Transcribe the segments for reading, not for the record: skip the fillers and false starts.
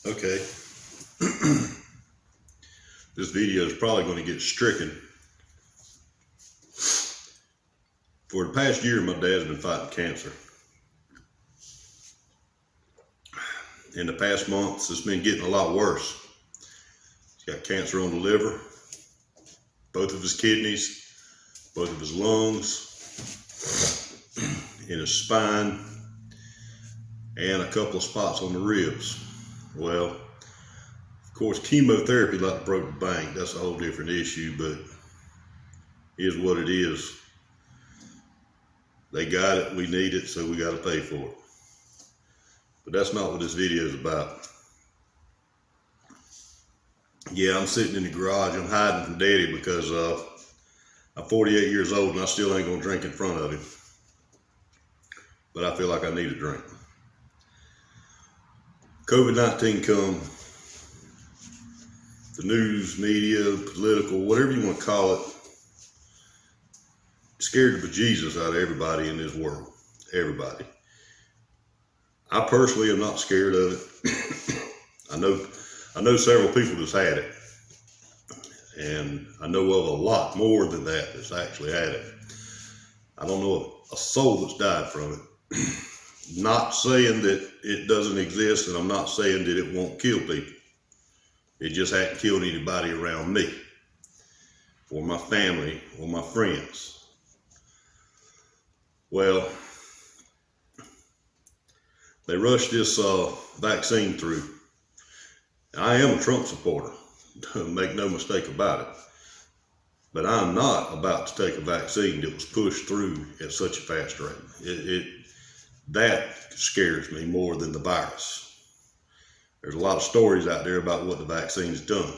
Okay. This video is probably going to get stricken. For the past year, my dad's been fighting cancer. In the past months, it's been getting a lot worse. He's got cancer on the liver, both of his kidneys, both of his lungs, in his spine, and a couple of spots on the ribs. Well, of course, chemotherapy like broke the bank. That's a whole different issue, but it is what it is. They got it, we need it, so we got to pay for it. But that's not what this video is about. Yeah, I'm sitting in the garage. I'm hiding from Daddy because I'm 48 years old and I still ain't gonna drink in front of him. But I feel like I need a drink. COVID-19 come, the news, media, political, whatever you want to call it, scared the bejesus out of everybody in this world. Everybody. I personally am not scared of it. I know several people that's had it. And I know of a lot more than that that's actually had it. I don't know of a soul that's died from it. Not saying that it doesn't exist, and I'm not saying that it won't kill people. It just hasn't killed anybody around me, or my family, or my friends. Well, they rushed this vaccine through. I am a Trump supporter, make no mistake about it. But I'm not about to take a vaccine that was pushed through at such a fast rate. That scares me more than the virus. There's a lot of stories out there about what the vaccine's done.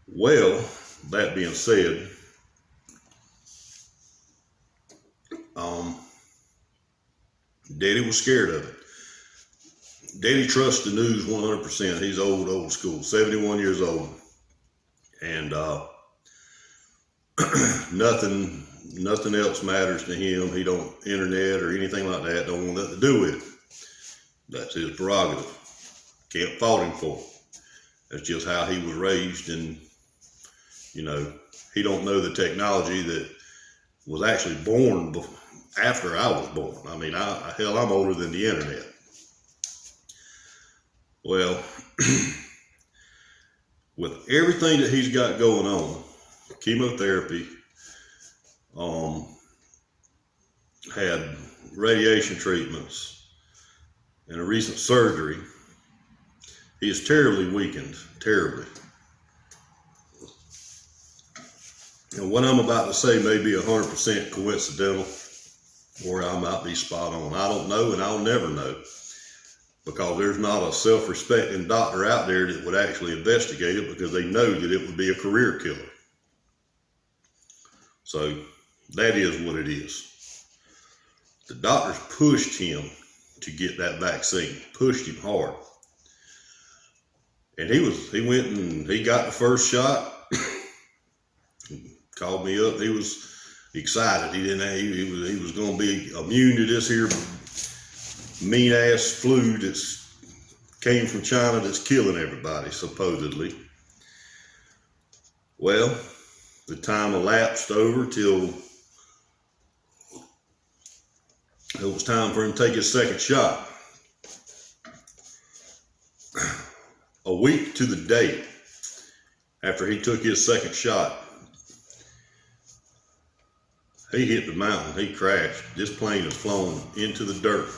Well, that being said, Daddy was scared of it. Daddy trusts the news 100%. He's old school, 71 years old. And nothing else matters to him. He don't internet or anything like that. Don't want nothing to do with it. That's his prerogative. Can't fault him for it. That's just how he was raised, and you know, he don't know the technology that was actually born after I was born. I mean, hell, I'm older than the internet. Well, with everything that he's got going on, chemotherapy, had radiation treatments, and a recent surgery, he is terribly weakened, terribly. And what I'm about to say may be 100% coincidental, or I might be spot on. I don't know, and I'll never know, because there's not a self-respecting doctor out there that would actually investigate it, because they know that it would be a career killer. So that is what it is. The doctors pushed him to get that vaccine, pushed him hard. And he went and he got the first shot. Called me up. He was excited. He was going to be immune to this here mean ass flu that's came from China that's killing everybody, supposedly. Well, the time elapsed over till it was time for him to take his second shot. A week to the day after he took his second shot, he hit the mountain. He crashed. This plane has flown into the dirt.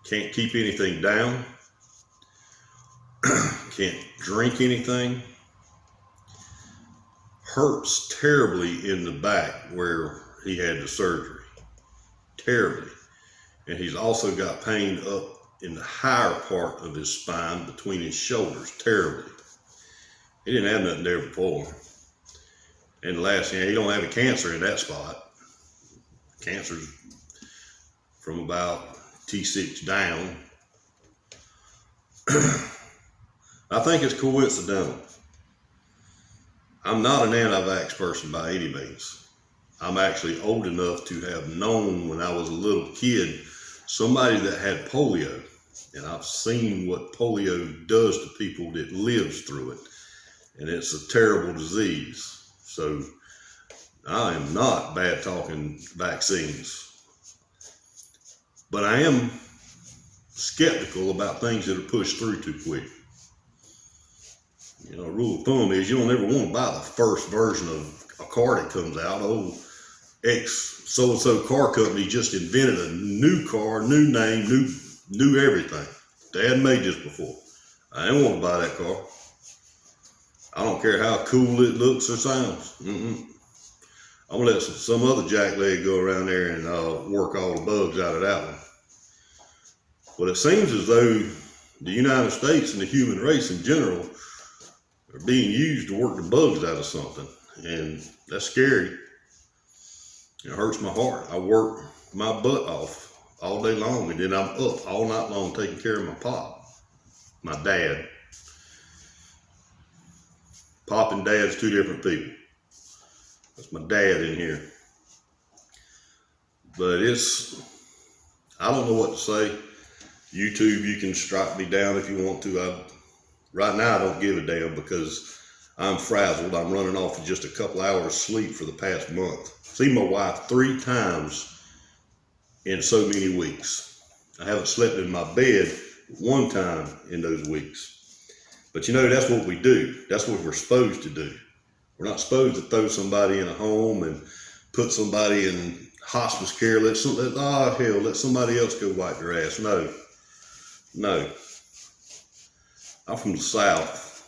Can't keep anything down. Can't drink anything. Hurts terribly in the back where he had the surgery. Terribly. And he's also got pain up in the higher part of his spine between his shoulders. Terribly. He didn't have nothing there before. And the last thing, he don't have a cancer in that spot. Cancer's from about T6 down. I think it's coincidental. I'm not an anti-vax person by any means. I'm actually old enough to have known when I was a little kid somebody that had polio, and I've seen what polio does to people that lives through it, and it's a terrible disease. So I am not bad talking vaccines, but I am skeptical about things that are pushed through too quick. You know, rule of thumb is you don't ever want to buy the first version of a car that comes out. Oh, X so-and-so car company just invented a new car, new name, new everything. They hadn't made this before. I didn't want to buy that car. I don't care how cool it looks or sounds. I'm gonna let some other jackleg go around there and work all the bugs out of that one. But it seems as though the United States and the human race in general are being used to work the bugs out of something, and that's scary. It hurts my heart. I work my butt off all day long, and then I'm up all night long taking care of my pop, my dad. Pop and dad's two different people. That's my dad in here. But I don't know what to say. YouTube, you can strike me down if you want to. Right now, I don't give a damn because I'm frazzled. I'm running off of just a couple hours sleep for the past month. Seen my wife 3 times in so many weeks. I haven't slept in my bed 1 time in those weeks. But you know, that's what we do. That's what we're supposed to do. We're not supposed to throw somebody in a home and put somebody in hospice care. Let somebody else go wipe their ass. No. I'm from the South,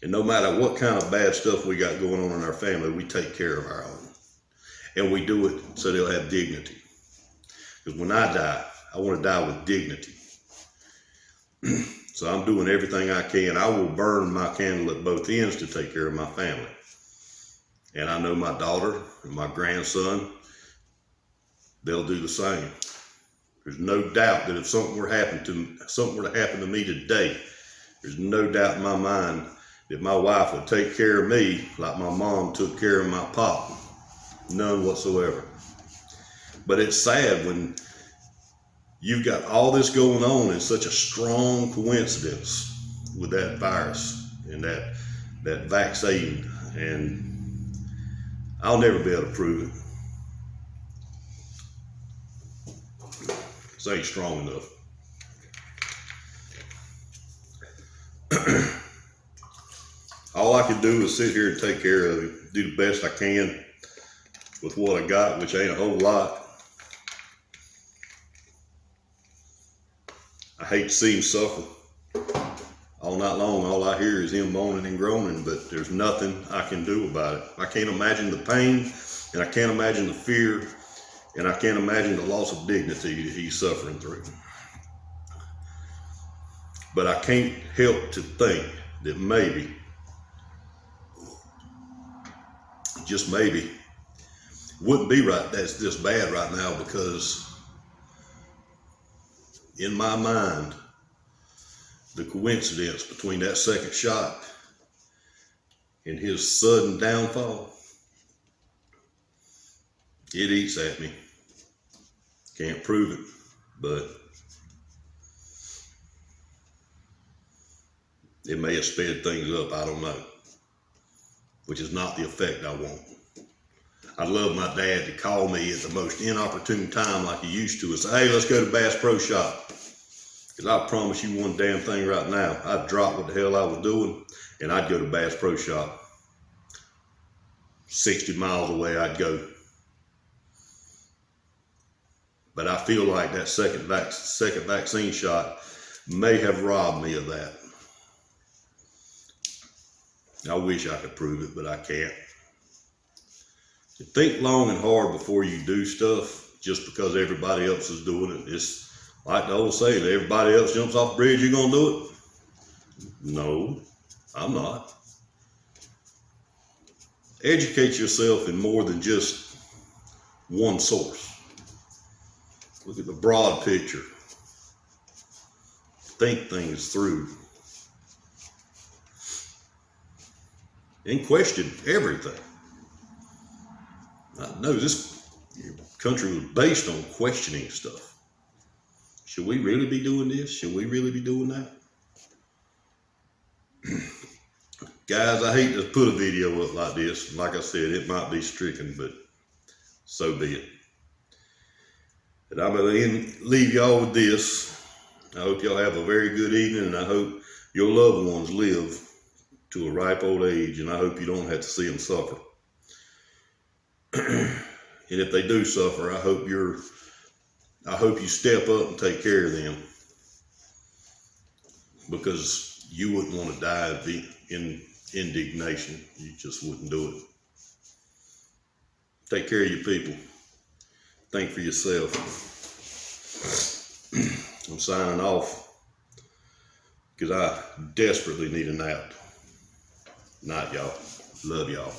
and no matter what kind of bad stuff we got going on in our family, we take care of our own, and we do it so they'll have dignity. Because when I die, I want to die with dignity. So I'm doing everything I can. I will burn my candle at both ends to take care of my family. And I know my daughter and my grandson, they'll do the same. There's no doubt that if something were to happen to me today, there's no doubt in my mind that my wife would take care of me like my mom took care of my pop. None whatsoever. But it's sad when you've got all this going on and such a strong coincidence with that virus and that vaccine, and I'll never be able to prove it. This ain't strong enough. All I can do is sit here and take care of him, do the best I can with what I got, which ain't a whole lot. I hate to see him suffer. All night long, all I hear is him moaning and groaning, but there's nothing I can do about it. I can't imagine the pain, and I can't imagine the fear, and I can't imagine the loss of dignity that he's suffering through. But I can't help to think that maybe, just maybe, it wouldn't be right that's this bad right now, because in my mind, the coincidence between that second shot and his sudden downfall, it eats at me. Can't prove it, but it may have sped things up, I don't know, which is not the effect I want. I'd love my dad to call me at the most inopportune time like he used to and say, hey, let's go to Bass Pro Shop. Because I promise you one damn thing right now, I'd drop what the hell I was doing and I'd go to Bass Pro Shop. 60 miles away I'd go. But I feel like that second vaccine shot may have robbed me of that. I wish I could prove it, but I can't. You think long and hard before you do stuff just because everybody else is doing it. It's like the old saying, everybody else jumps off the bridge, you're going to do it? No, I'm not. Educate yourself in more than just one source. Look at the broad picture. Think things through. And question everything. I know this country was based on questioning stuff. Should we really be doing this? Should we really be doing that? Guys, I hate to put a video up like this. Like I said, it might be stricken, but so be it. And I'm going to leave y'all with this. I hope y'all have a very good evening, and I hope your loved ones live to a ripe old age, and I hope you don't have to see them suffer. And if they do suffer, I hope you step up and take care of them, because you wouldn't want to die in indignation. You just wouldn't do it. Take care of your people. Think for yourself. I'm signing off because I desperately need a nap. Night, y'all. Love y'all.